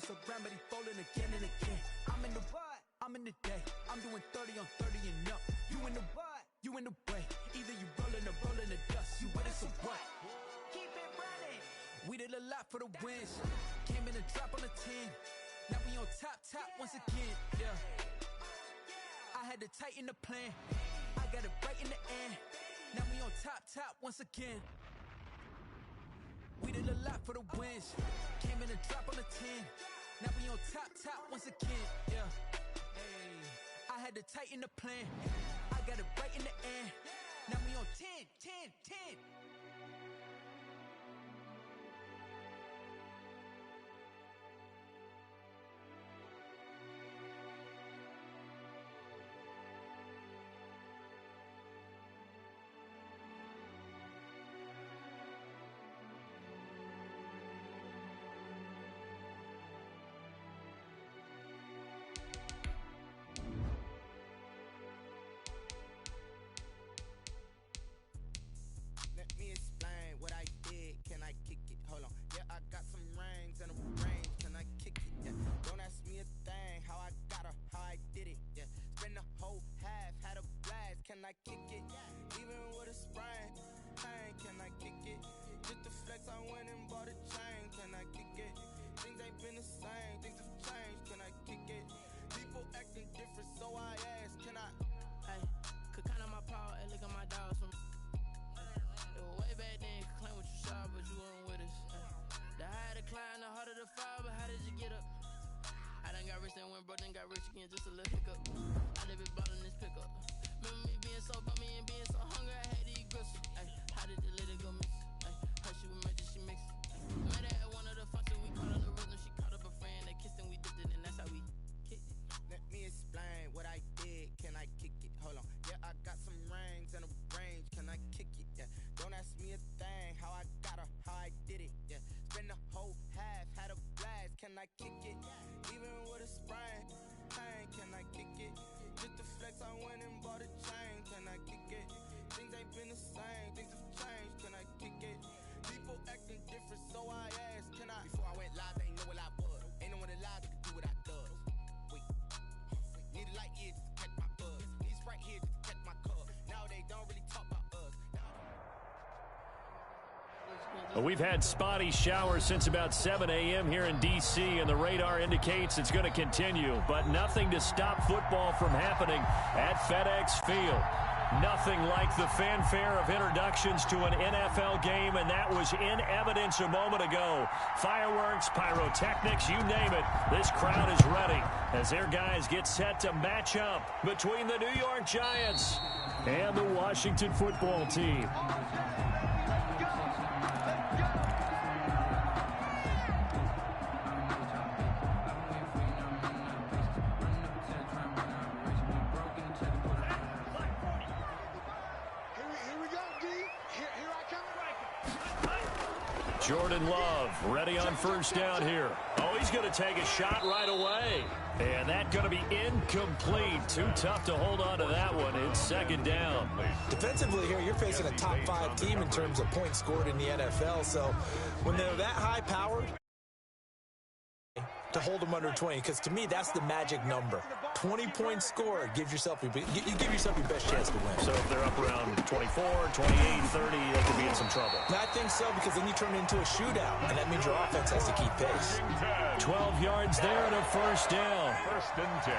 twist around, but he falling again and again. I'm in the what? I'm in the day. I'm doing 30 on 30 and up. You in the what? You in the way. Either you rolling or rolling the dust. You with us or what? Keep it running. We did a lot for the wins. Came in a drop on the 10. Now we on top once again. Yeah. I had to tighten the plan. I got it right in the end. Now we on top once again. We did a lot for the wins. Came in a drop on the 10. Now we on top once again. Yeah. Hey. I had to tighten the plan. I got it right in the end. Now we on 10. Can I kick it? Even with a sprain, pain, can I kick it? Just the flex, I went and bought a chain. Can I kick it? Things ain't been the same, things have changed. Can I kick it? People acting different, so I ask, can I? Hey, could count on my power and look at my dogs from. It was way back then, could claim what you saw, but you weren't with us. The higher the climb, the harder the fall, but how did you get up? I done got rich, then went broke, then got rich again, just a little hiccup. I live it bought in this pickup. Remember me being so bummy and being so hungry, I had to eat gristle. Ay, how did the little go miss? Ay, her she was magic, she mixed. Met her at one of the functions, we caught up the rhythm. She caught up a friend, they kissed and we dipped it, and that's how we kicked it. Let me explain what I did. Can I kick it? Hold on. Yeah, I got some rings and a range. Can I kick it? Yeah. Don't ask me a thing. How I got her, how I did it. Yeah. Spend the whole half, had a blast. Can I kick it? Even with a sprain, pain. Can I kick it? Just the flex, I went and bought a chain. Can I kick it? Things ain't been the same, things have changed. Can I kick it? People acting different, so I asked, can I? Before I went live, they ain't know what I was. Ain't no one alive that could do what I does. Wait. Need a light here just to catch my buzz. Need Sprite here just to catch my cub. Now they don't really talk about us. Well, we've had spotty showers since about 7 a.m. here in D.C., and the radar indicates it's going to continue. But nothing to stop football from happening at FedEx Field. Nothing like the fanfare of introductions to an NFL game, and that was in evidence a moment ago. Fireworks, pyrotechnics, you name it. This crowd is ready as their guys get set to match up between the New York Giants and the Washington football team. Jordan Love ready on first down here. Oh, he's going to take a shot right away. And that's going to be incomplete. Too tough to hold on to that one. It's second down. Defensively here, you're facing a top 5 team in terms of points scored in the NFL. So when they're that high powered, to hold them under 20, because to me that's the magic number. 20 points scored, you give yourself your best chance to win. So if they're up around 24, 28, 30, they could be in some trouble. I think so, because then you turn it into a shootout, and that means your offense has to keep pace. 12 yards there and a first down.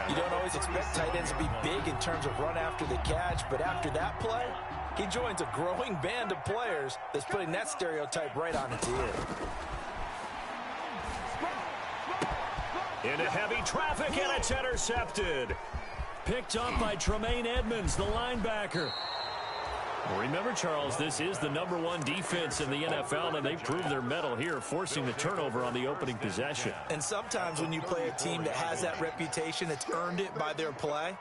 You don't always expect tight ends to be big in terms of run after the catch, but after that play, he joins a growing band of players that's putting that stereotype right on its ear. Into heavy traffic, and it's intercepted. Picked up by Tremaine Edmonds, the linebacker. Remember, Charles, this is the #1 defense in the NFL, and they proved their mettle here, forcing the turnover on the opening possession. And sometimes when you play a team that has that reputation, it's earned it by their play.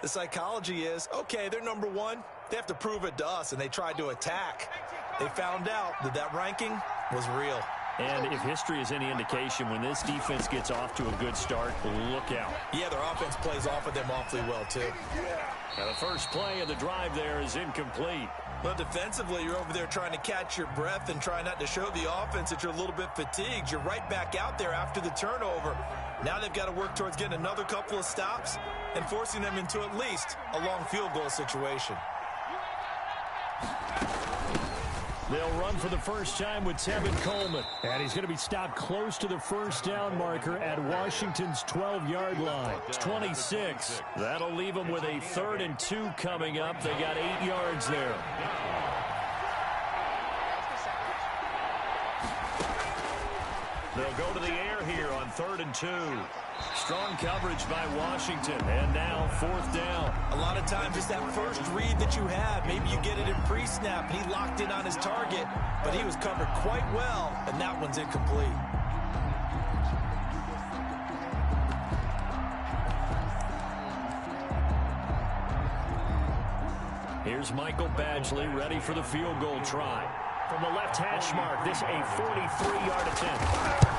The psychology is, okay, they're #1. They have to prove it to us, and they tried to attack. They found out that that ranking was real. And if history is any indication, when this defense gets off to a good start, look out. Yeah, their offense plays off of them awfully well, too. Now, the first play of the drive there is incomplete. Well, defensively, you're over there trying to catch your breath and try not to show the offense that you're a little bit fatigued. You're right back out there after the turnover. Now they've got to work towards getting another couple of stops and forcing them into at least a long field goal situation. They'll run for the first time with Tevin Coleman. And he's going to be stopped close to the first down marker at Washington's 12-yard line. It's 26. That'll leave them with a 3rd and 2 coming up. They got 8 yards there. They'll go to the air here on 3rd and 2. Strong coverage by Washington, and now 4th down. A lot of times it's that first read that you have. Maybe you get it in pre-snap, and he locked in on his target, but he was covered quite well, and that one's incomplete. Here's Michael Badgley ready for the field goal try. From the left hash mark, this a 43-yard attempt.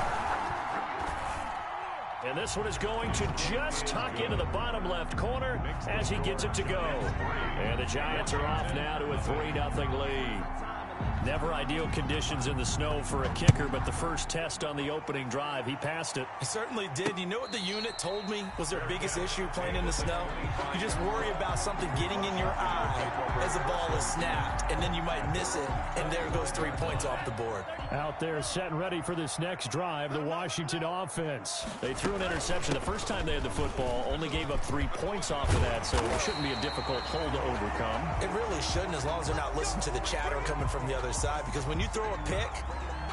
And this one is going to just tuck into the bottom left corner as he gets it to go. And the Giants are off now to a 3-0 lead. Never ideal conditions in the snow for a kicker, but the first test on the opening drive, he passed it. He certainly did. You know what the unit told me was their biggest issue playing in the snow? You just worry about something getting in your eye as the ball is snapped, and then you might miss it, and there goes 3 points off the board. Out there set and ready for this next drive, the Washington offense. They threw an interception the first time they had the football, only gave up 3 points off of that, so it shouldn't be a difficult hole to overcome. It really shouldn't, as long as they're not listening to the chatter coming from the other side, because when you throw a pick,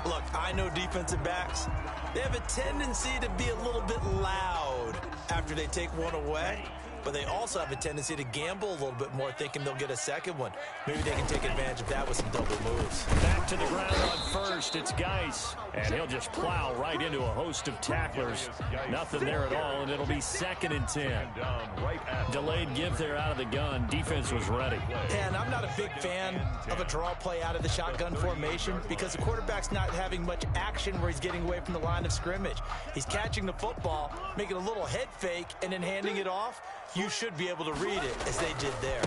look, I know defensive backs, they have a tendency to be a little bit loud after they take one away, but they also have a tendency to gamble a little bit more, thinking they'll get a second one. Maybe they can take advantage of that with some double moves. Back to the ground on first, it's Geis, and he'll just plow right into a host of tacklers. Nothing there at all, and it'll be 2nd and 10. Delayed give there out of the gun. Defense was ready. And I'm not a big fan of a draw play out of the shotgun formation because the quarterback's not having much action where he's getting away from the line of scrimmage. He's catching the football, making a little head fake, and then handing it off. You should be able to read it as they did there.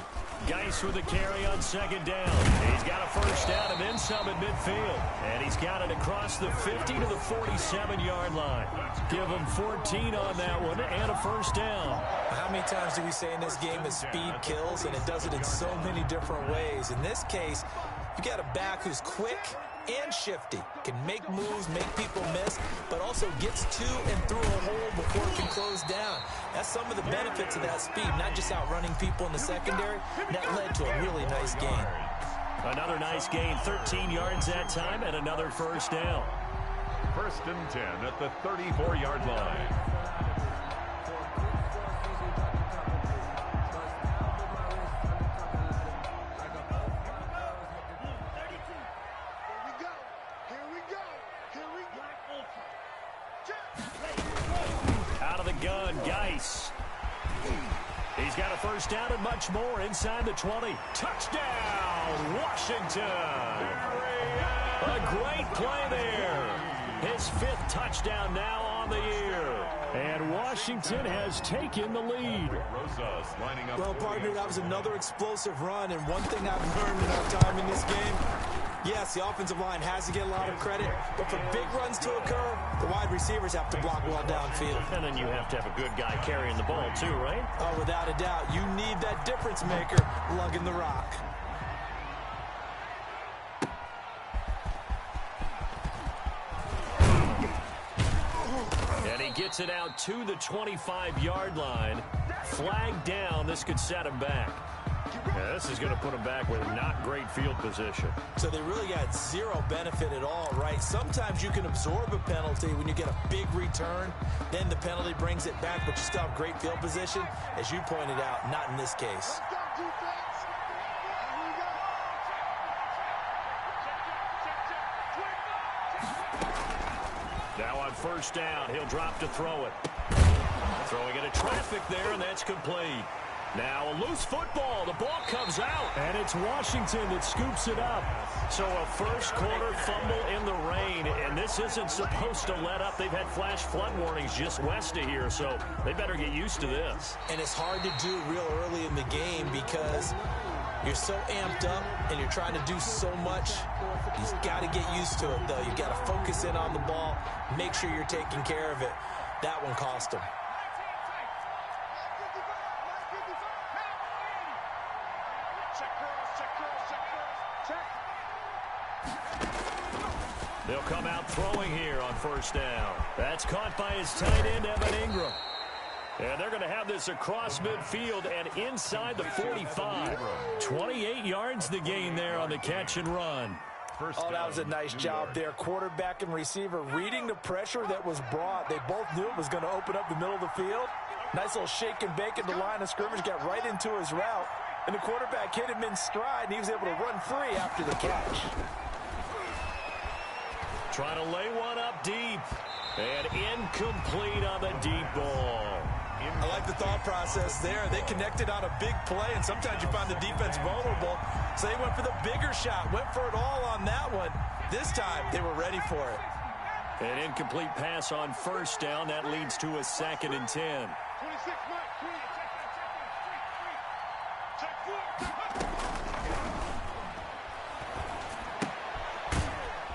Geis with the carry on 2nd down. He's got a first down and then some at midfield. And he's got it across the 50 to the 47-yard line. Give him 14 on that one and a first down. How many times do we say in this game that speed kills, and it does it in so many different ways? In this case, you got a back who's quick and shifty, can make moves, make people miss, but also gets to and through a hole before it can close down. That's some of the benefits of that speed, not just outrunning people in the secondary. That led to a really nice gain. Another nice gain, 13 yards that time, and another first down. 1st and 10 at the 34-yard line. Out of the gun, Geis. He's got a first down and much more inside the 20. Touchdown, Washington. A great play there. His 5th touchdown now on the year. And Washington has taken the lead. Well, partner, that was another explosive run, and one thing I've learned in our time in this game, yes, the offensive line has to get a lot of credit, but for big runs to occur, the wide receivers have to block well downfield. And then you have to have a good guy carrying the ball too, right? Oh, without a doubt. You need that difference maker lugging the rock. And he gets it out to the 25-yard line. Flag down. This could set him back. Yeah, this is going to put them back with not great field position. So they really got zero benefit at all, right? Sometimes you can absorb a penalty when you get a big return. Then the penalty brings it back, but you still have great field position. As you pointed out, not in this case. Now on first down, he'll drop to throw it. Throwing it at traffic there, and that's complete. Now a loose football. The ball comes out. And it's Washington that scoops it up. So a first quarter fumble in the rain. And this isn't supposed to let up. They've had flash flood warnings just west of here. So they better get used to this. And it's hard to do real early in the game because you're so amped up and you're trying to do so much. You've got to get used to it, though. You've got to focus in on the ball. Make sure you're taking care of it. That one cost him. They'll come out throwing here on first down. That's caught by his tight end, Evan Ingram. And they're going to have this across midfield and inside the 45. 28 yards the gain there on the catch and run. Oh, that was a nice job there. Quarterback and receiver reading the pressure that was brought. They both knew it was going to open up the middle of the field. Nice little shake and bake at the line of scrimmage, got right into his route. And the quarterback hit him in stride, and he was able to run free after the catch. Trying to lay one up deep. And incomplete on the deep ball. I like the thought process there. They connected on a big play, and sometimes you find the defense vulnerable. So they went for the bigger shot, went for it all on that one. This time, they were ready for it. An incomplete pass on first down. That leads to a 2nd and 10.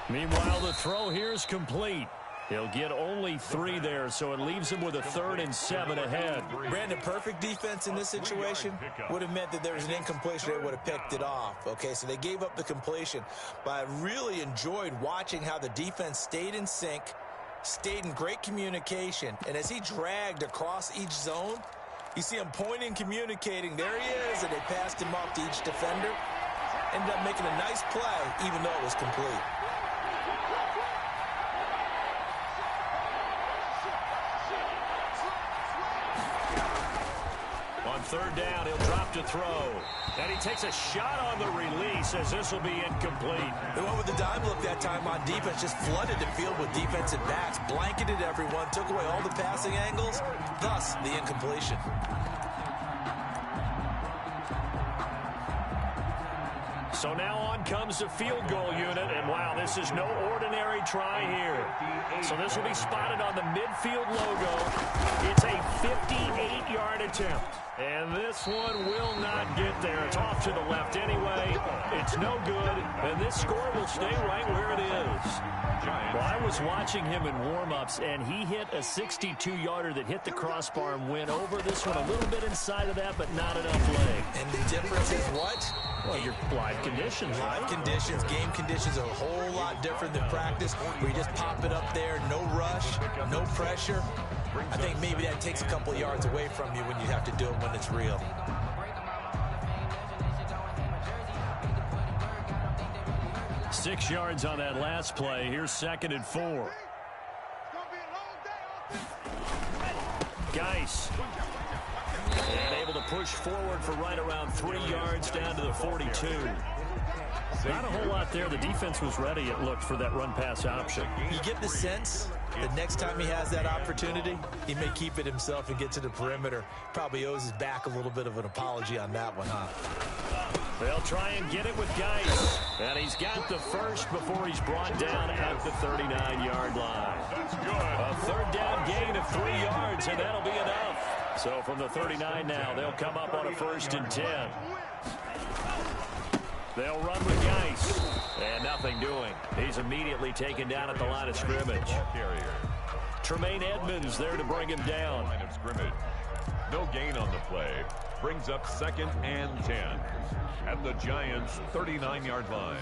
Meanwhile, the throw here is complete. He'll get only 3 there, so it leaves him with a 3rd and 7 ahead. Brandon, perfect defense in this situation would have meant that there was an incompletion. They would have picked it off. Okay, so they gave up the completion. But I really enjoyed watching how the defense stayed in sync, stayed in great communication. And as he dragged across each zone, you see him pointing, communicating. There he is, and they passed him off to each defender. Ended up making a nice play, even though it was complete. On 3rd down, he'll drop to throw. And he takes a shot on the release as this will be incomplete. They went with the dime look that time on defense, just flooded the field with defensive backs, blanketed everyone, took away all the passing angles, thus the incompletion. So now on comes the field goal unit, and wow, this is no ordinary try here. So this will be spotted on the midfield logo. It's a 58-yard attempt. And this one will not get there. It's off to the left anyway. It's no good, and this score will stay right where it is. Well, I was watching him in warm-ups, and he hit a 62-yarder that hit the crossbar and went over. This one a little bit inside of that, but not enough leg. And the difference is what? Well, your live conditions, right? Live conditions, game conditions are a whole lot different than practice, where you just pop it up there, no rush, no pressure. I think maybe that takes a couple of yards away from you when you have to do it when it's real. Six yards on that last play. Here's 2nd and 4. Geis. And able to push forward for right around 3 yards down to the 42. Not a whole lot there. The defense was ready, it looked, for that run-pass option. You get the sense that next time he has that opportunity, he may keep it himself and get to the perimeter. Probably owes his back a little bit of an apology on that one, huh? They'll try and get it with Geis. And he's got the first before he's brought down at the 39-yard line. A 3rd down gain of 3 yards, and that'll be enough. So from the 39 now, they'll come up on a 1st and 10. They'll run with Geis. And nothing doing. He's immediately taken down at the line of scrimmage. Tremaine Edmonds there to bring him down. Line of scrimmage. No gain on the play. Brings up 2nd and 10 at the Giants' 39-yard line.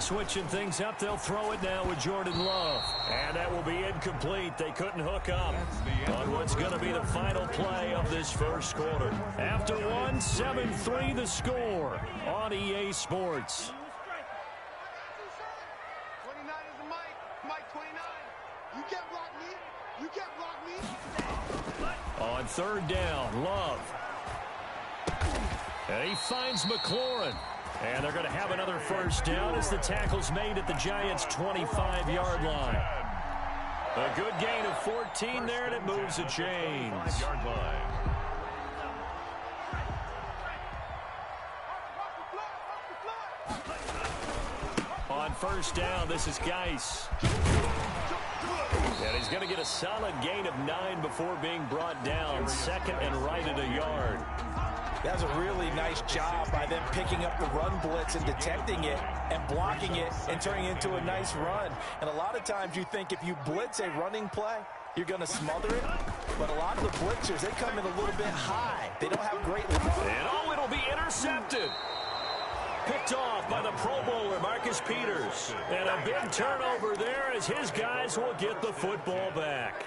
Switching things up, they'll throw it now with Jordan Love. And that will be incomplete. They couldn't hook up on what's going to be the final play of this first quarter. After one, 7-3 the score on EA Sports. 29 is the Mike 29. You can't block me. You can't block me. On 3rd down, Love. And he finds McLaurin. And they're going to have another first down as the tackle's made at the Giants' 25-yard line. A good gain of 14 there, and it moves the chains. On first down, this is Geis. And he's going to get a solid gain of 9 before being brought down. Second and right at a yard. That was a really nice job by them picking up the run blitz and detecting it and blocking it and turning it into a nice run. And a lot of times you think if you blitz a running play, you're going to smother it. But a lot of the blitzers, they come in a little bit high. They don't have great... And it'll be intercepted. Picked off by the Pro Bowler, Marcus Peters. And a big turnover there as his guys will get the football back.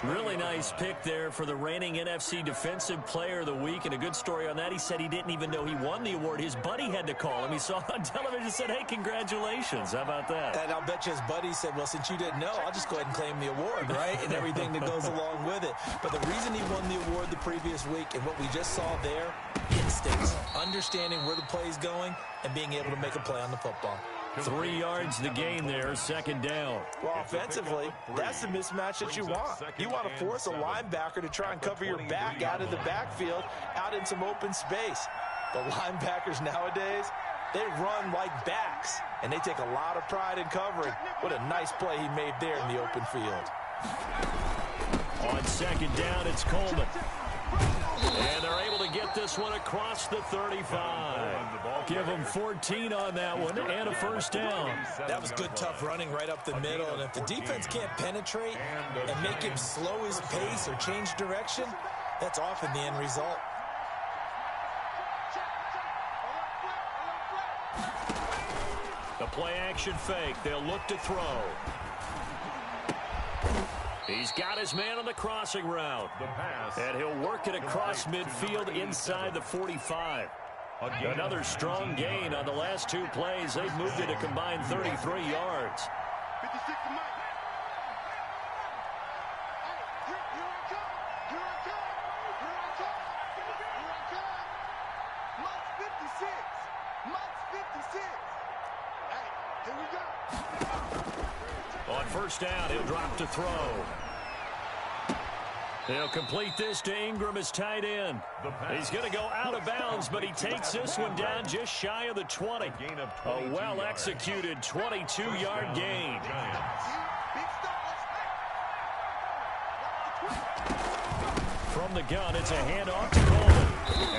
Really nice pick there for the reigning NFC Defensive Player of the Week. And a good story on that. He said he didn't even know he won the award. His buddy had to call him. He saw it on television and said, hey, congratulations. How about that? And I'll bet you his buddy said, well, since you didn't know, I'll just go ahead and claim the award, right? And everything that goes along with it. But the reason he won the award the previous week and what we just saw there, instincts, understanding where the play is going, and being able to make a play on the football. 3 yards the gain there, second down. Well, offensively, that's the mismatch that you want. You want to force a linebacker to try and cover your back out of the backfield, out in some open space. The linebackers nowadays, they run like backs, and they take a lot of pride in covering. What a nice play he made there in the open field. On second down, it's Coleman. And they're able to get this one across the 35. Give them 14 on that one and a first down. That was good, tough running right up the middle. And if the defense can't penetrate and make him slow his pace or change direction, that's often the end result. The play action fake. They'll look to throw. He's got his man on the crossing route. And he'll work it across midfield inside the 45. Another strong gain on the last 2 plays. They've moved it a combined 33 yards. 56 to Mike. On first down, he'll drop to throw. He'll complete this to Ingram as tight end. He's going to go out of bounds, but he takes this one down just shy of the 20. A well-executed 22-yard gain. From the gun, it's a handoff to Coleman.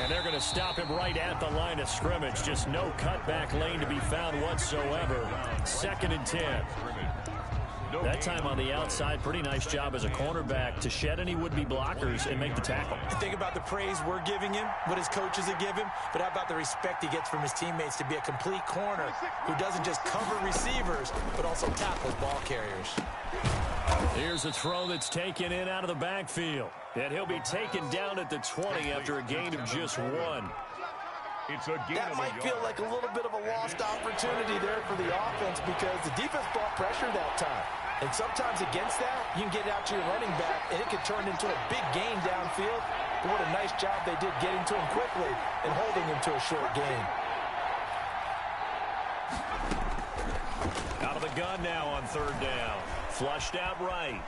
And they're going to stop him right at the line of scrimmage. Just no cutback lane to be found whatsoever. 2nd and 10. That time on the outside, pretty nice job as a cornerback to shed any would-be blockers and make the tackle. Think about the praise we're giving him, what his coaches have given him, but how about the respect he gets from his teammates to be a complete corner who doesn't just cover receivers, but also tackles ball carriers. Here's a throw that's taken in out of the backfield. And he'll be taken down at the 20 after a gain of just 1. That might feel like a little bit of a lost opportunity there for the offense because the defense brought pressure that time. And sometimes against that, you can get out to your running back, and it can turn into a big gain downfield. But what a nice job they did getting to him quickly and holding him to a short gain. Out of the gun now on third down. Flushed out right.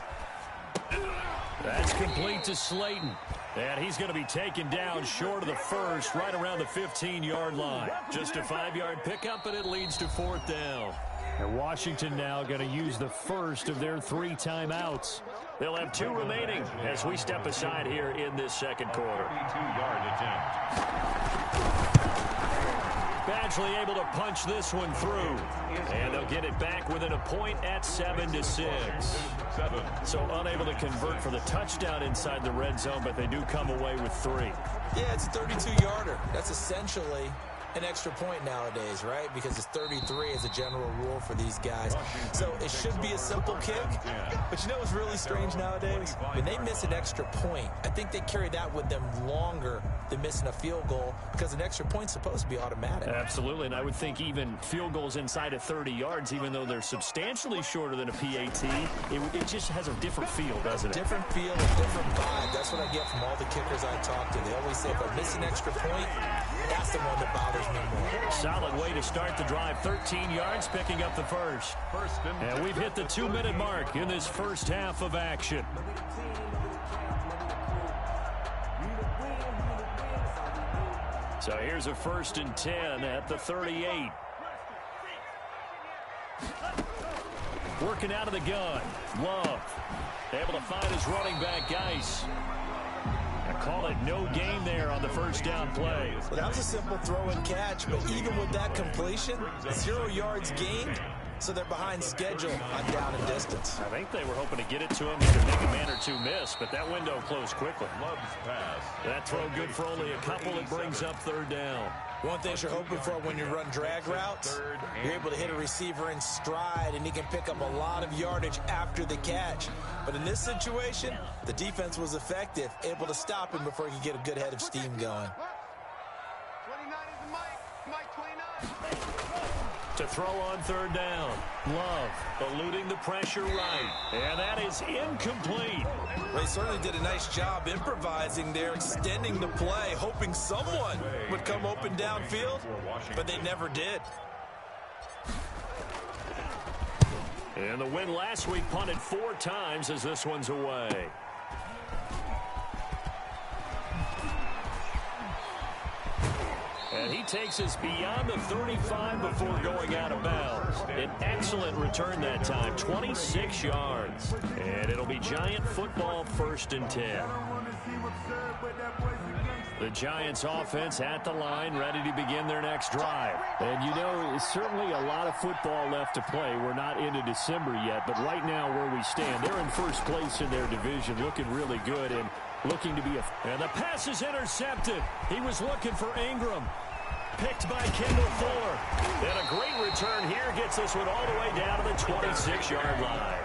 That's complete to Slayton. And he's going to be taken down short of the first, right around the 15-yard line. Just a 5-yard pickup, and it leads to 4th down. And Washington now going to use the first of their 3 timeouts. They'll have 2 remaining as we step aside here in this second quarter. 22-yard attempt. Badgley able to punch this one through. And they'll get it back within a point at 7-6. So unable to convert for the touchdown inside the red zone, but they do come away with 3. Yeah, it's a 32-yarder. That's essentially an extra point nowadays, right? Because it's 33 as a general rule for these guys. So it should be a simple kick. But you know what's really strange nowadays? When they miss an extra point, I think they carry that with them longer than missing a field goal because an extra point's supposed to be automatic. Absolutely, and I would think even field goals inside of 30 yards, even though they're substantially shorter than a PAT, it just has a different feel, doesn't it? Different feel, a different vibe. That's what I get from all the kickers I talk to. They always say, if I miss an extra point, That's the one that bothers me more. Solid way to start the drive. 13 yards, picking up the first. And we've hit the 2-minute mark in this first half of action. So here's a 1st and 10 at the 38. Working out of the gun. Love. Able to find his running back, Geis. I call it no gain there on the first down play. Well, that was a simple throw and catch, but even with that completion, 0 yards gained, so they're behind schedule on down and distance. I think they were hoping to get it to him to make a man or two miss, but that window closed quickly. Love's pass. That throw good for only a couple. It brings up 3rd down. One thing you're hoping for when you run drag routes, you're able to hit a receiver in stride, and he can pick up a lot of yardage after the catch. But in this situation, the defense was effective, able to stop him before he could get a good head of steam going. 29 is the Mike 29. To throw on 3rd down. Love eluding the pressure right. And that is incomplete. They certainly did a nice job improvising there, extending the play, hoping someone would come open downfield, but they never did. And the win last week punted 4 times as this one's away. And he takes us beyond the 35 before going out of bounds. An excellent return that time, 26 yards. And it'll be Giant football, 1st and 10. The Giants offense at the line, ready to begin their next drive. And you know, it's certainly a lot of football left to play. We're not into December yet, but right now where we stand, they're in first place in their division, looking really good and looking to be a... And the pass is intercepted. He was looking for Ingram. Picked by Kendall Fuller. And a great return here gets this one all the way down to the 26-yard line.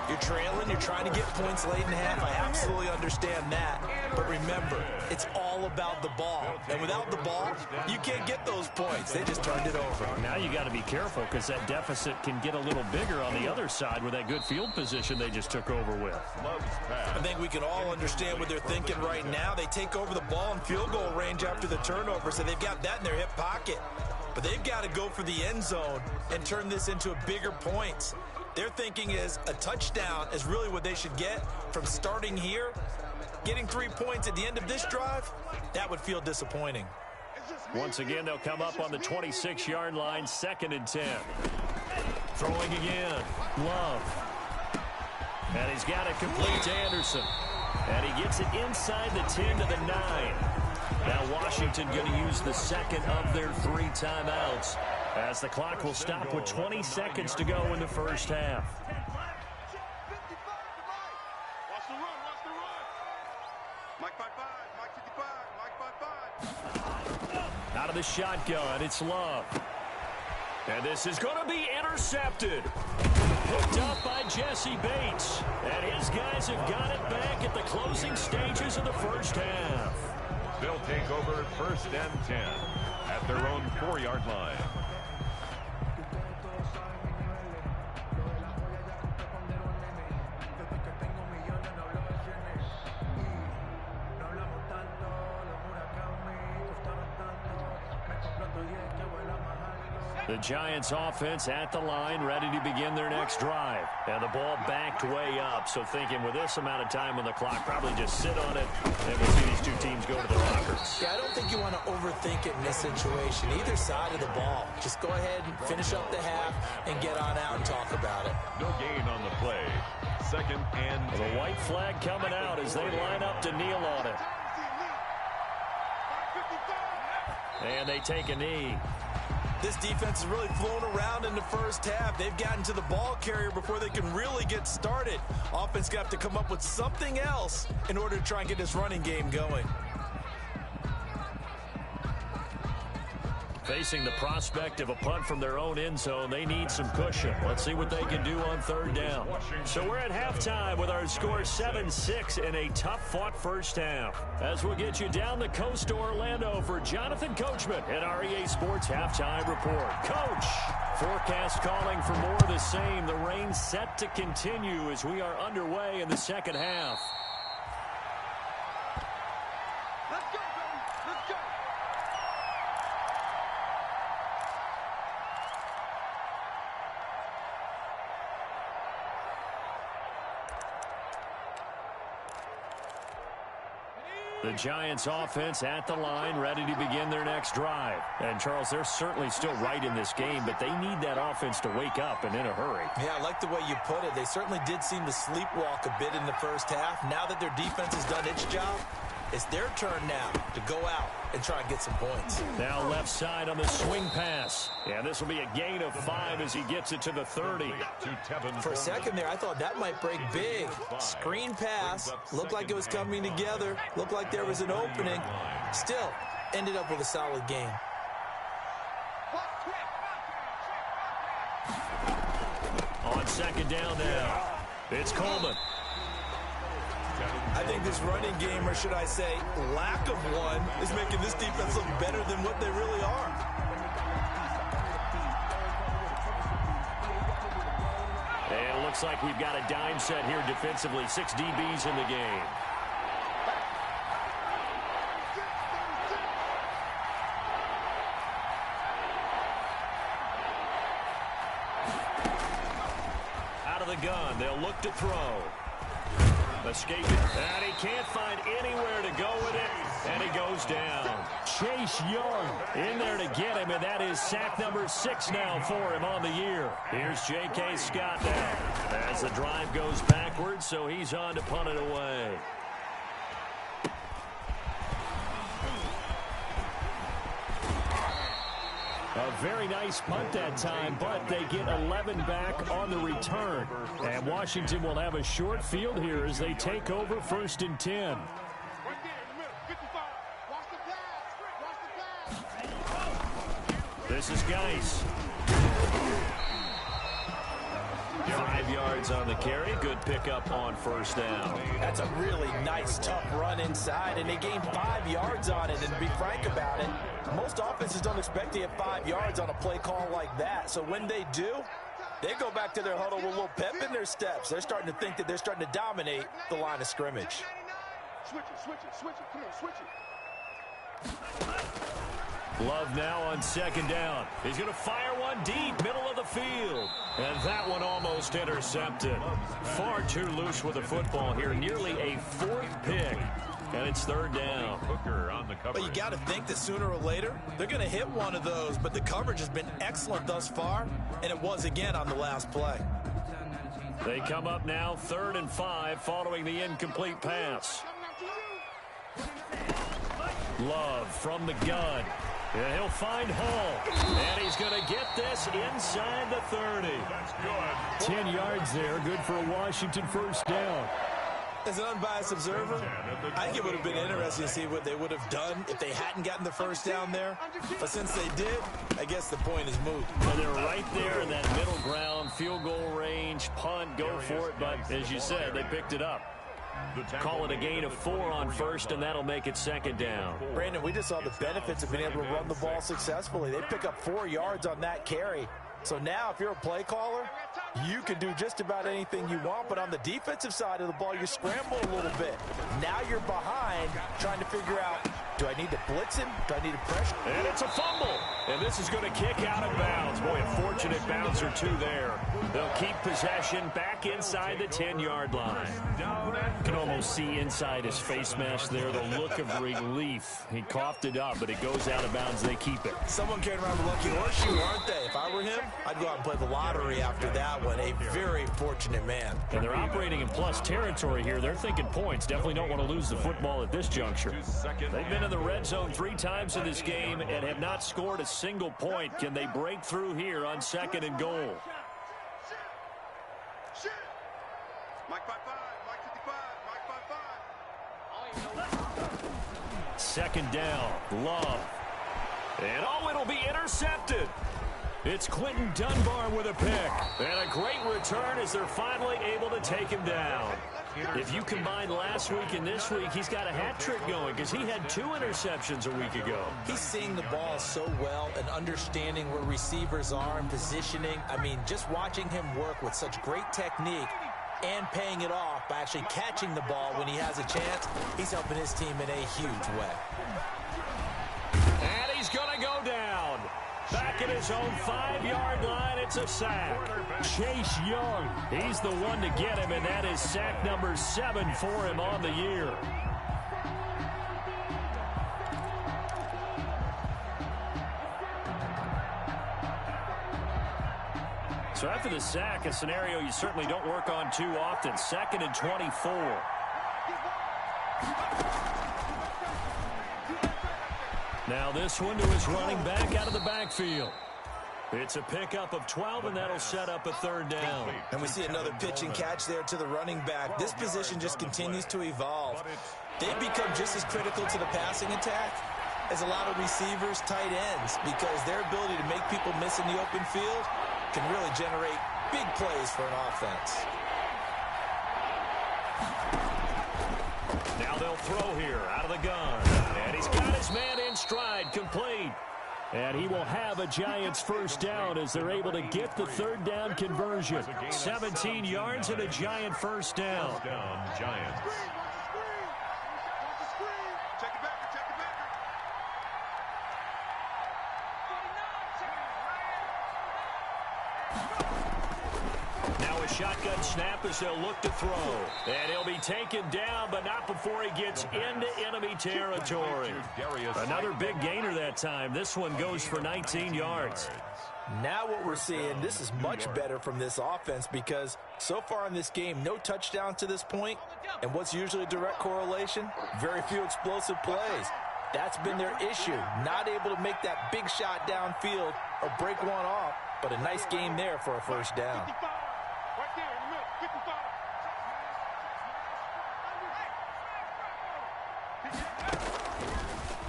You're trailing, you're trying to get points late in half. I absolutely understand that. But remember, it's all about the ball. And without the ball, you can't get those points. They just turned it over. Now you got to be careful because that deficit can get a little bigger on the other side with that good field position they just took over with. I think we can all understand what they're thinking right now. They take over the ball in field goal range after the turnover, so they've got that in their hip pocket. But they've got to go for the end zone and turn this into a bigger point. Their thinking is a touchdown is really what they should get from starting here. Getting 3 points at the end of this drive, that would feel disappointing. Once again, they'll come up on the 26-yard line, 2nd and 10. Throwing again, Love. And he's got it complete to Anderson. And he gets it inside the 10 to the 9. Now Washington going to use the 2nd of their 3 timeouts, as the clock will stop with 20 seconds to go in the first half. Watch the run. Mike 55, Mike 55, Mike 55. Out of the shotgun, it's Love. And this is going to be intercepted. Picked up by Jesse Bates. And his guys have got it back at the closing stages of the first half. They'll take over 1st and 10 at their own 4-yard line. The Giants offense at the line, ready to begin their next drive. And the ball backed way up, so thinking with this amount of time on the clock, probably just sit on it, and we'll see these 2 teams go to the lockers. Yeah, I don't think you want to overthink it in this situation. Either side of the ball. Just go ahead and finish up the half and get on out and talk about it. No gain on the play. 2nd and 10. The white flag coming out as they line up to kneel on it. And they take a knee. This defense has really flown around in the first half. They've gotten to the ball carrier before they can really get started. Offense got to come up with something else in order to try and get this running game going. Facing the prospect of a punt from their own end zone, they need some cushion. Let's see what they can do on 3rd down. So we're at halftime with our score 7-6 in a tough-fought first half. As we'll get you down the coast to Orlando for Jonathan Coachman at REA Sports Halftime Report. Coach, forecast calling for more of the same. The rain set to continue as we are underway in the second half. Let's go, baby. Let's go. The Giants offense at the line, ready to begin their next drive. And, Charles, they're certainly still right in this game, but they need that offense to wake up and in a hurry. Yeah, I like the way you put it. They certainly did seem to sleepwalk a bit in the first half. Now that their defense has done its job, it's their turn now to go out and try and get some points. Now left side on the swing pass. Yeah, this will be a gain of 5 as he gets it to the 30. For a second there, I thought that might break big. Screen pass. Looked like it was coming together. Looked like there was an opening. Still, ended up with a solid game. On second down now, it's Coleman. I think this running game, or should I say lack of one, is making this defense look better than what they really are. And it looks like we've got a dime set here defensively. 6 DBs in the game. Out of the gun, they'll look to throw. Escaping, and he can't find anywhere to go with it, and he goes down. Chase Young in there to get him, and that is sack number 6 now for him on the year. Here's J.K. Scott now as the drive goes backwards, so he's on to punt it away. A very nice punt that time, but they get 11 back on the return. And Washington will have a short field here as they take over 1st and 10. This is Geis. 5 yards on the carry. Good pickup on 1st down. That's a really nice, tough run inside, and they gained 5 yards on it. And to be frank about it, most offenses don't expect to get 5 yards on a play call like that. So when they do, they go back to their huddle with a little pep in their steps. They're starting to think that they're starting to dominate the line of scrimmage. Switch it. Come on, switch it. Love now on 2nd down. He's going to fire one deep, middle of the field. And that one almost intercepted. Far too loose with the football here. Nearly a 4th pick. And it's 3rd down. But you got to think that sooner or later, they're going to hit one of those. But the coverage has been excellent thus far. And it was again on the last play. They come up now 3rd and 5 following the incomplete pass. Love from the gun. And he'll find Hall. And he's going to get this inside the 30. That's good. 10 yards there. Good for a Washington 1st down. As an unbiased observer, I think it would have been interesting to see what they would have done if they hadn't gotten the 1st down there. But since they did, I guess the point is moot. And they're right there in that middle ground, field goal range, punt, go for it. But as you said, they picked it up. Call it a gain of 4 on 1st, and that'll make it 2nd down. Brandon, we just saw the benefits of being able to run the ball successfully. They pick up 4 yards on that carry. So now if you're a play caller, you can do just about anything you want. But on the defensive side of the ball, you scramble a little bit. Now you're behind trying to figure out, do I need to blitz him? Do I need to pressure? And it's a fumble. And this is going to kick out of bounds. Boy, a fortunate bounce or 2 there. They'll keep possession back inside the 10-yard line. You can almost see inside his face mask there the look of relief. He coughed it up, but it goes out of bounds. They keep it. Someone came around with a lucky horseshoe, aren't they? If I were him, I'd go out and play the lottery after that one. A very fortunate man. And they're operating in plus territory here. They're thinking points. Definitely don't want to lose the football at this juncture. They've been in the red zone 3 times in this game and have not scored a single point. Can they break through here on 2nd and goal? Mike 5-5, Mike 55, Mike 5-5. 2nd down, Love. And it'll be intercepted. It's Quentin Dunbar with a pick. And a great return as they're finally able to take him down. If you combine last week and this week, he's got a hat trick going because he had 2 interceptions a week ago. He's seeing the ball so well and understanding where receivers are and positioning. I mean, just watching him work with such great technique and paying it off by actually catching the ball when he has a chance, he's helping his team in a huge way. And he's going to go down. Back at his own 5-yard line, it's a sack. Chase Young, he's the one to get him, and that is sack number 7 for him on the year. So after the sack, a scenario you certainly don't work on too often. 2nd and 24. Now this one to his running back out of the backfield. It's a pickup of 12, and that'll set up a 3rd down. And we see another pitch and catch there to the running back. This position just continues to evolve. They've become just as critical to the passing attack as a lot of receivers, tight ends, because their ability to make people miss in the open field can really generate big plays for an offense. Now they'll throw here out of the gun. And he's got his man in stride, complete. And he will have a Giants 1st down as they're able to get the 3rd down conversion. 17 yards and a Giant 1st down. Giants. Now a shotgun snap as they'll look to throw. And he'll be taken down, but not before he gets into enemy territory. Another big gainer that time. This one goes for 19 yards. Now what we're seeing, this is much better from this offense because so far in this game, no touchdown to this point. And what's usually a direct correlation? Very few explosive plays. That's been their issue. Not able to make that big shot downfield or break one off, but a nice game there for a 1st down.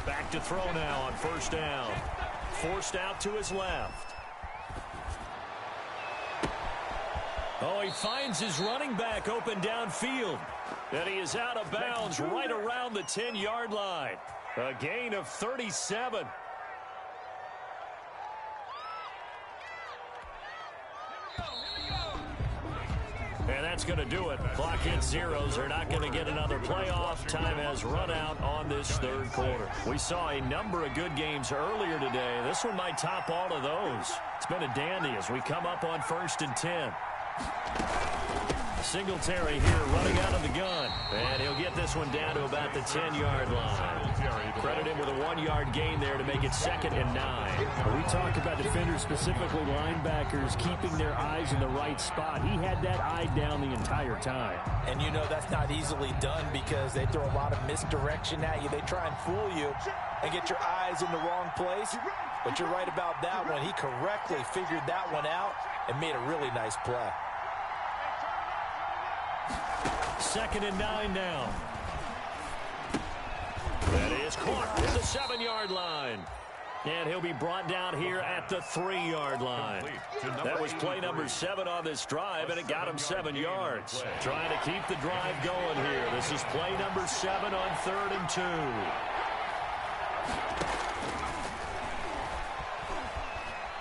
Back to throw now on 1st down. Forced out to his left. Oh, he finds his running back open downfield. And he is out of bounds right around the 10-yard line. A gain of 37. And that's going to do it. Clock hits zeros. They're not going to get another playoff. Time has run out on this 3rd quarter. We saw a number of good games earlier today. This one might top all of those. It's been a dandy as we come up on 1st and 10. Singletary here running out of the gun. And he'll get this one down to about the 10-yard line. Credit him with a 1-yard gain there to make it 2nd and 9. We talk about defenders, specifically linebackers, keeping their eyes in the right spot. He had that eye down the entire time. And you know that's not easily done because they throw a lot of misdirection at you. They try and fool you and get your eyes in the wrong place. But you're right about that one. He correctly figured that one out and made a really nice play. 2nd and 9 now. That is caught at the 7-yard line. And he'll be brought down here at the 3-yard line. That was play number 7 on this drive, and it got him 7 yards. Trying to keep the drive going here. This is play number 7 on 3rd and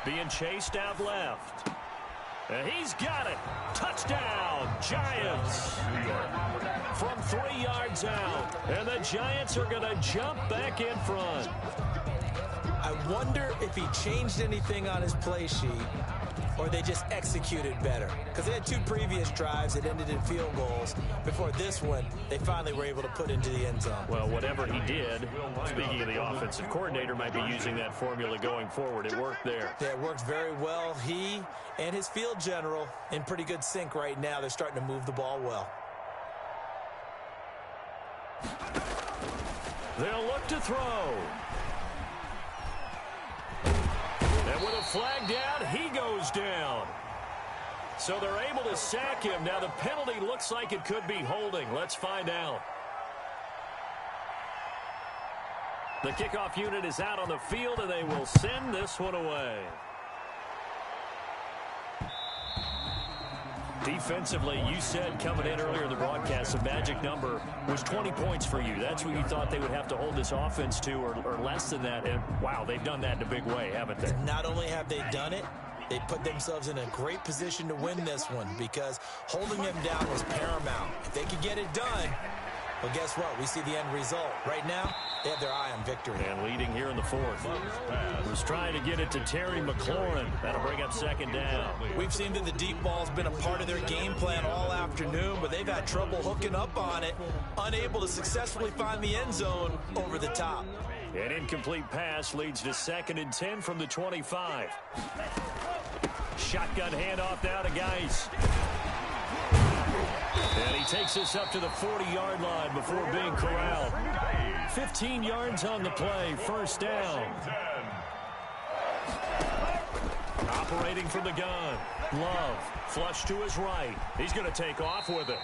2. Being chased out left. And he's got it. Touchdown, Giants. From 3 yards out. And the Giants are going to jump back in front. I wonder if he changed anything on his play sheet or they just executed better. Because they had 2 previous drives that ended in field goals. Before this one, they finally were able to put into the end zone. Well, whatever he did, speaking of the offensive coordinator, might be using that formula going forward. It worked there. Yeah, it worked very well. He and his field general in pretty good sync right now. They're starting to move the ball well. They'll look to throw. And with a flag down, he goes down. So they're able to sack him. Now the penalty looks like it could be holding. Let's find out. The kickoff unit is out on the field, and they will send this one away. Defensively, you said coming in earlier in the broadcast, the magic number was 20 points for you. That's what you thought they would have to hold this offense to, or less than that. And, wow, they've done that in a big way, haven't they? Not only have they done it, they put themselves in a great position to win this one because holding them down was paramount. If they could get it done, well, guess what? We see the end result. Right now, they have their eye on victory. And leading here in the 4th. Was trying to get it to Terry McLaurin. That'll bring up 2nd down. We've seen that the deep ball's been a part of their game plan all afternoon, but they've had trouble hooking up on it, unable to successfully find the end zone over the top. An incomplete pass leads to 2nd and 10 from the 25. Shotgun handoff now to Geis. And he takes us up to the 40-yard line before being corralled. 15 yards on the play, first down. Operating from the gun. Love, flush to his right. He's going to take off with it.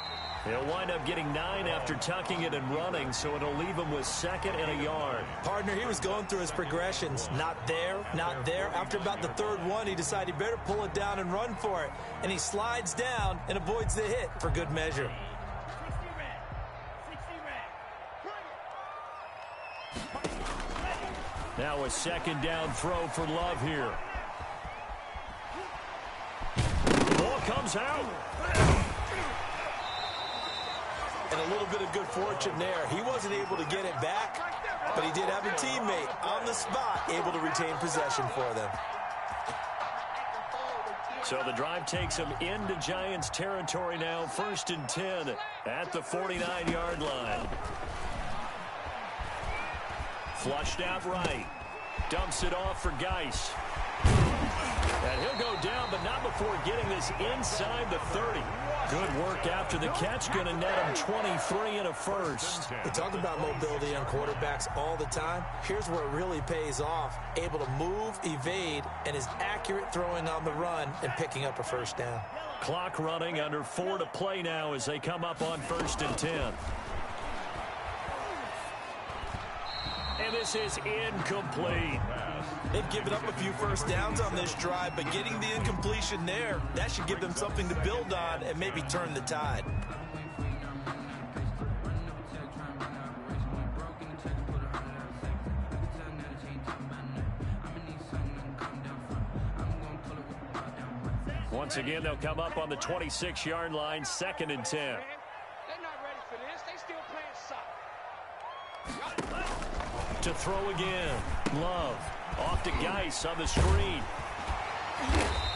He'll wind up getting 9 after tucking it and running, so it'll leave him with 2nd and a yard. Partner, he was going through his progressions. Not there, not there. After about the 3rd one, he decided he better pull it down and run for it. And he slides down and avoids the hit for good measure. Now a 2nd down throw for Love here. The ball comes out. And a little bit of good fortune there. He wasn't able to get it back, but he did have a teammate on the spot able to retain possession for them. So the drive takes him into Giants territory now, 1st and 10 at the 49-yard line. Flushed out right. Dumps it off for Geis. And he'll go down, but not before getting this inside the 30. Good work after the catch. Going to net him 23 and a first. We talk about mobility on quarterbacks all the time. Here's where it really pays off. Able to move, evade, and is accurate throwing on the run and picking up a first down. Clock running, under 4 to play now as they come up on 1st and 10. And this is incomplete. They've given up a few first downs on this drive, but getting the incompletion there, that should give them something to build on and maybe turn the tide. Once again, they'll come up on the 26-yard line, 2nd and 10. They're not ready for this. They still playing soccer. To throw again. Love. Off to Geis on the screen.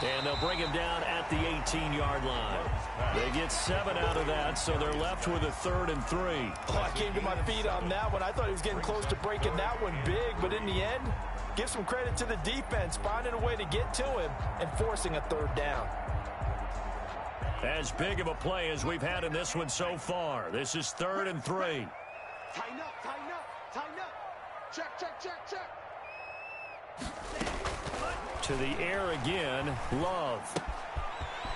And they'll bring him down at the 18-yard line. They get 7 out of that, so they're left with a 3rd and 3. Oh, I came to my feet on that one. I thought he was getting close to breaking that one big, but in the end, give some credit to the defense, finding a way to get to him and forcing a 3rd down. As big of a play as we've had in this one so far. This is 3rd and 3. Tighten up, tighten up, tighten up. Check, check, check, check. To the air again, Love.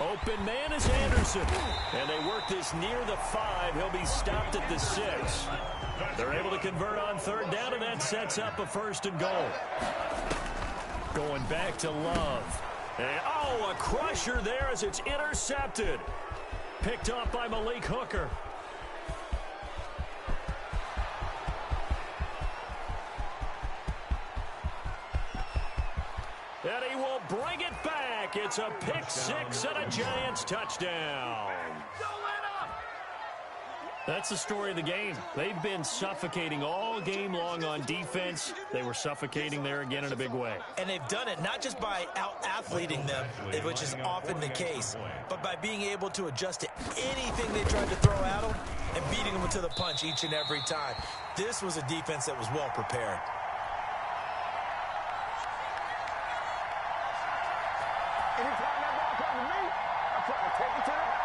Open man is Anderson. And they work this near the 5. He'll be stopped at the 6. They're able to convert on 3rd down, and that sets up a 1st and goal. Going back to Love. And, oh, a crusher there as it's intercepted. Picked off by Malik Hooker. And he will bring it back. It's a pick 6 and a Giants touchdown. That's the story of the game. They've been suffocating all game long on defense. They were suffocating there again in a big way. And they've done it not just by out-athleting them, which is often the case, but by being able to adjust to anything they tried to throw at them and beating them to the punch each and every time. This was a defense that was well prepared. Anytime that ball comes to me, I'm trying to take it to the house.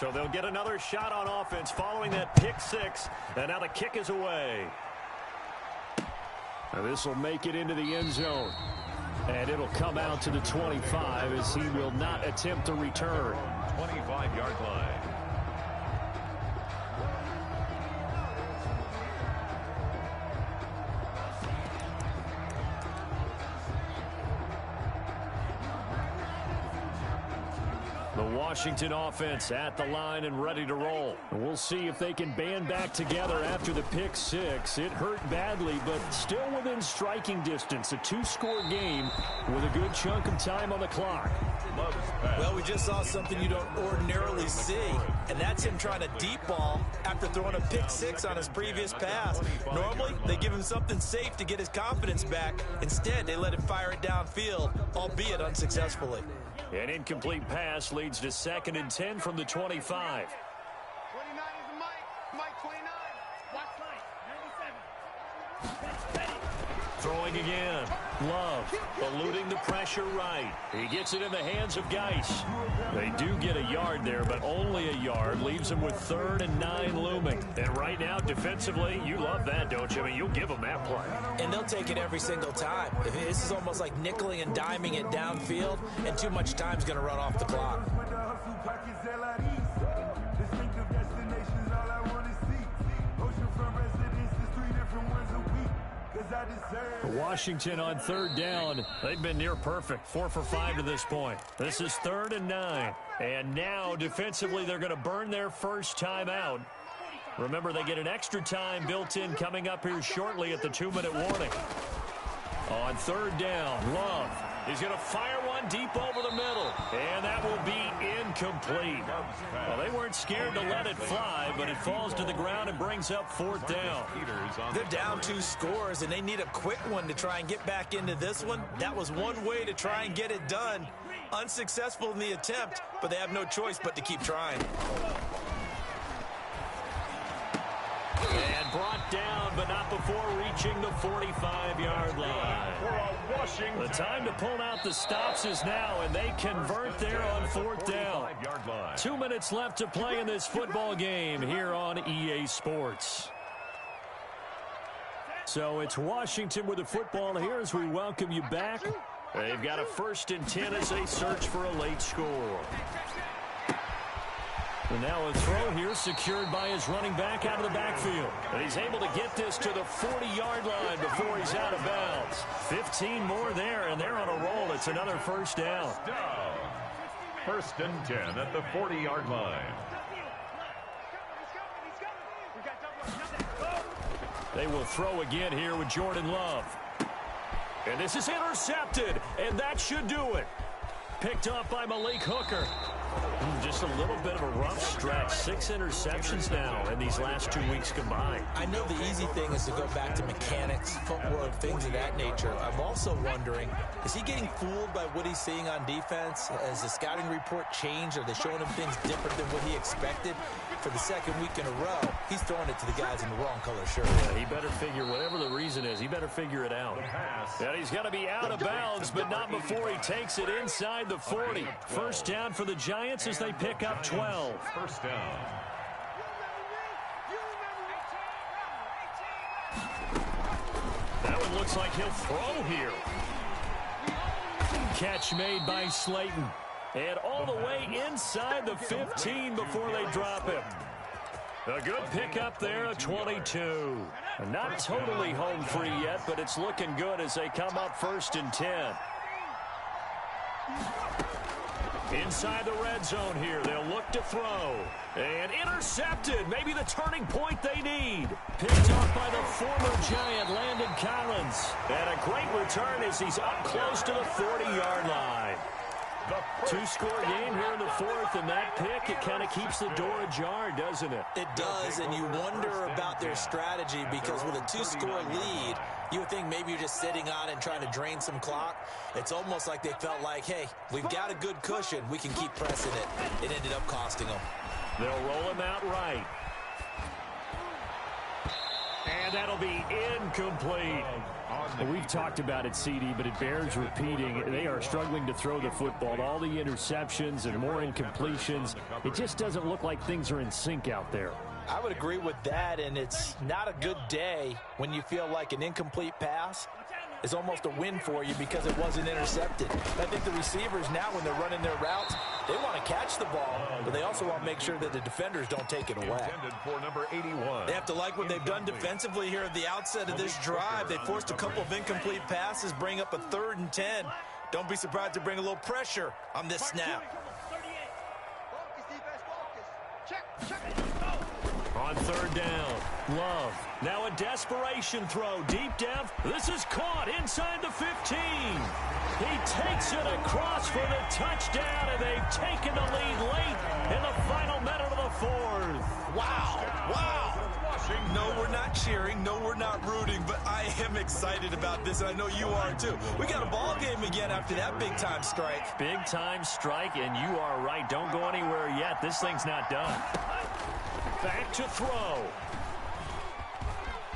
So they'll get another shot on offense following that pick 6. And now the kick is away. Now this will make it into the end zone. And it'll come out to the 25 as he will not attempt to return. 25-yard line. The Washington offense at the line and ready to roll. And we'll see if they can band back together after the pick 6. It hurt badly, but still within striking distance. A 2-score game with a good chunk of time on the clock. Love's Well, we just saw something you don't ordinarily see, and that's him trying to deep ball after throwing a pick six on his previous pass. Normally, they give him something safe to get his confidence back. Instead, they let him fire it downfield, albeit unsuccessfully. An incomplete pass leads to 2nd and 10 from the 25. 29 is Mike. Mike 29. Watch Mike. 97. Throwing again. Love eluding the pressure right. He gets it in the hands of Geis. They do get a yard there, but only a yard. Leaves them with 3rd and 9 looming. And right now, defensively, you love that, don't you? I mean, you'll give them that play. And they'll take it every single time. This is almost like nickeling and diming it downfield, and too much time's going to run off the clock. Washington on 3rd down. They've been near perfect. 4 for 5 to this point. This is 3rd and 9. And now, defensively, they're going to burn their first time out. Remember, they get an extra time built in coming up here shortly at the 2-minute warning. On 3rd down, Love. He's going to fire one deep over the middle, and that will be incomplete. Well, they weren't scared to let it fly, but it falls to the ground and brings up 4th down. They're down 2 scores, and they need a quick one to try and get back into this one. That was one way to try and get it done. Unsuccessful in the attempt, but they have no choice but to keep trying. And brought down, but not before reaching the 45-yard line. The time to pull out the stops is now, and they convert there on 4th down. 2 minutes left to play in this football game here on EA Sports. So it's Washington with the football here as we welcome you back. They've got a 1st and 10 as they search for a late score. And now a throw here secured by his running back out of the backfield. And he's able to get this to the 40-yard line before he's out of bounds. 15 more there, and they're on a roll. It's another 1st down. 1st and 10 at the 40-yard line. They will throw again here with Jordan Love. And this is intercepted, and that should do it. Picked up by Malik Hooker. Just a little bit of a rough stretch. 6 interceptions now in these last 2 weeks combined. I know the easy thing is to go back to mechanics, footwork, things of that nature. I'm also wondering, is he getting fooled by what he's seeing on defense? Has the scouting report changed? Are they showing him things different than what he expected? For the 2nd week in a row, he's throwing it to the guys in the wrong color shirt. Yeah, he better figure, whatever the reason is, he better figure it out. And he's got to be out of bounds, but not before he takes it inside the 40. 1st down for the Giants as they pick up 12. 1st down. That one looks like he'll throw here. Catch made by Slayton. And all the way inside the 15 before they drop him. A good pickup there, a 22. Not totally home free yet, but it's looking good as they come up 1st and 10. Inside the red zone here, they'll look to throw. And intercepted, maybe the turning point they need. Picked off by the former Giant, Landon Collins. And a great return as he's up close to the 40-yard line. 2-score game here in the 4th, and that pick, it kind of keeps the door ajar, doesn't it? It does, and you wonder about their strategy because with a 2-score lead, you would think maybe you're just sitting on it and trying to drain some clock. It's almost like they felt like, hey, we've got a good cushion. We can keep pressing it. It ended up costing them. They'll roll him out right. And that'll be incomplete. We've talked about it, CD, but it bears repeating. They are struggling to throw the football. All the interceptions and more incompletions. It just doesn't look like things are in sync out there. I would agree with that, and it's not a good day when you feel like an incomplete pass is almost a win for you because it wasn't intercepted. I think the receivers now, when they're running their routes, they want to catch the ball, but they also want to make sure that the defenders don't take it away. For number 81. They have to like what they've done defensively here at the outset of this drive. They forced a couple of incomplete passes, bring up a 3rd and 10. Don't be surprised to bring a little pressure on this snap. On third down, Love. Now a desperation throw, deep depth. This is caught inside the 15. He takes it across for the touchdown, and they've taken the lead late in the final minute of the fourth. Wow. No, we're not cheering. No, we're not rooting, but I am excited about this, and I know you are too. We got a ball game again after that big-time strike. Big-time strike, and you are right. Don't go anywhere yet. This thing's not done. Back to throw.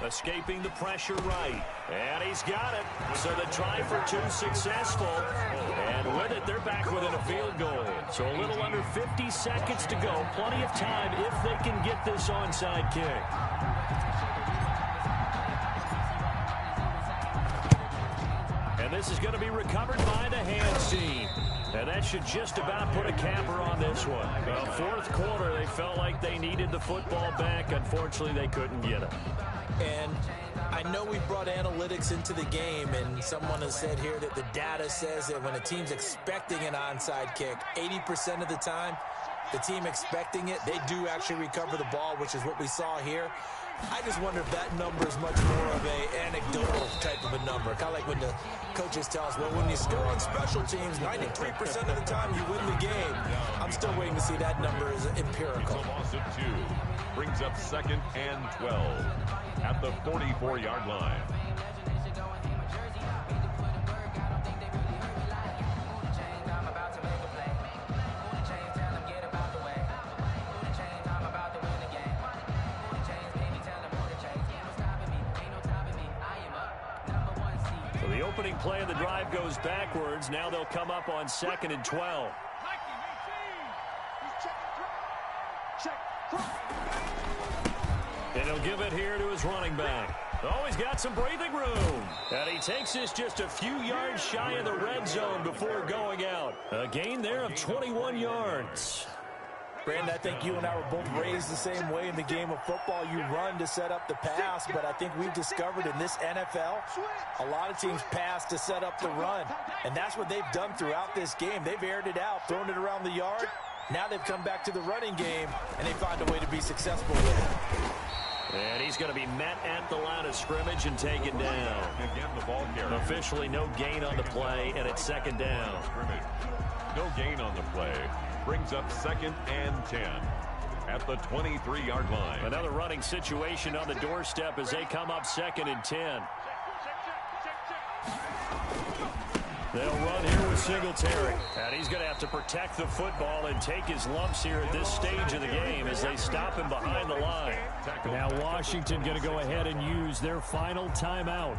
Escaping the pressure right. And he's got it. So the try for two successful. And with it, they're back within a field goal. So a little under 50 seconds to go. Plenty of time if they can get this onside kick. And this is going to be recovered by the hands team. And that should just about put a capper on this one. Well, fourth quarter, they felt like they needed the football back. Unfortunately, they couldn't get it. And I know we brought analytics into the game, and someone has said here that the data says that when a team's expecting an onside kick, 80% of the time, the team expecting it, they do actually recover the ball, which is what we saw here. I just wonder if that number is much more of an anecdotal type of a number. Kind of like when the coaches tell us, well, when you score on special teams, 93% of the time you win the game. I'm still waiting to see that number is empirical. It's a loss of 2. Brings up 2nd and 12 at the 44-yard line. So the opening play of the drive goes backwards. Now they'll come up on 2nd and 12. And he'll give it here to his running back. Oh, he's got some breathing room. And he takes this just a few yards shy of the red zone before going out. A gain there of 21 yards. Brandon, I think you and I were both raised the same way in the game of football. You run to set up the pass, but I think we've discovered in this NFL, a lot of teams pass to set up the run. And that's what they've done throughout this game. They've aired it out, thrown it around the yard. Now they've come back to the running game, and they find a way to be successful with it. And he's going to be met at the line of scrimmage and taken down. Again, the ball carrier. Officially no gain on the play, and it's 2nd down. No gain on the play. Brings up 2nd and 10 at the 23-yard line. Another running situation on the doorstep as they come up 2nd and 10. They'll run here with Singletary. And he's going to have to protect the football and take his lumps here at this stage of the game as they stop him behind the line. Now Washington going to go ahead and use their final timeout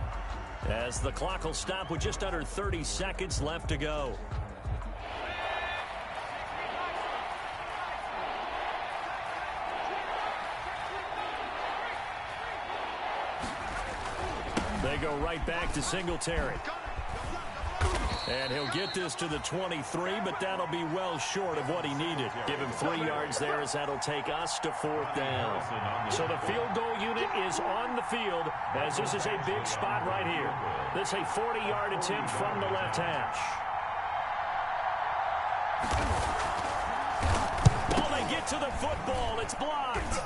as the clock will stop with just under 30 seconds left to go. They go right back to Singletary. And he'll get this to the 23, but that'll be well short of what he needed. Give him 3 yards there as that'll take us to 4th down. So the field goal unit is on the field as this is a big spot right here. This is a 40-yard attempt from the left hash. Oh, they get to the football. It's blocked.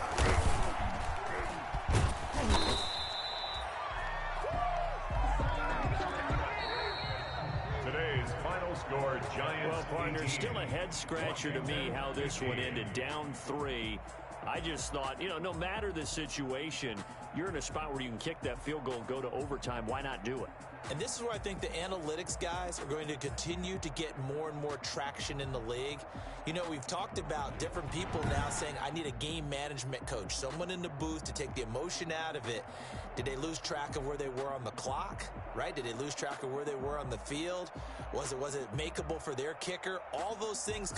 Giants. Well, partner, still a head-scratcher to me how this one ended. Down 3. I just thought, no matter the situation, you're in a spot where you can kick that field goal and go to overtime. Why not do it? And this is where I think the analytics guys are going to continue to get more and more traction in the league. We've talked about different people now saying, I need a game management coach, someone in the booth to take the emotion out of it. Did they lose track of where they were on the clock, right? Did they lose track of where they were on the field? Was it makeable for their kicker? All those things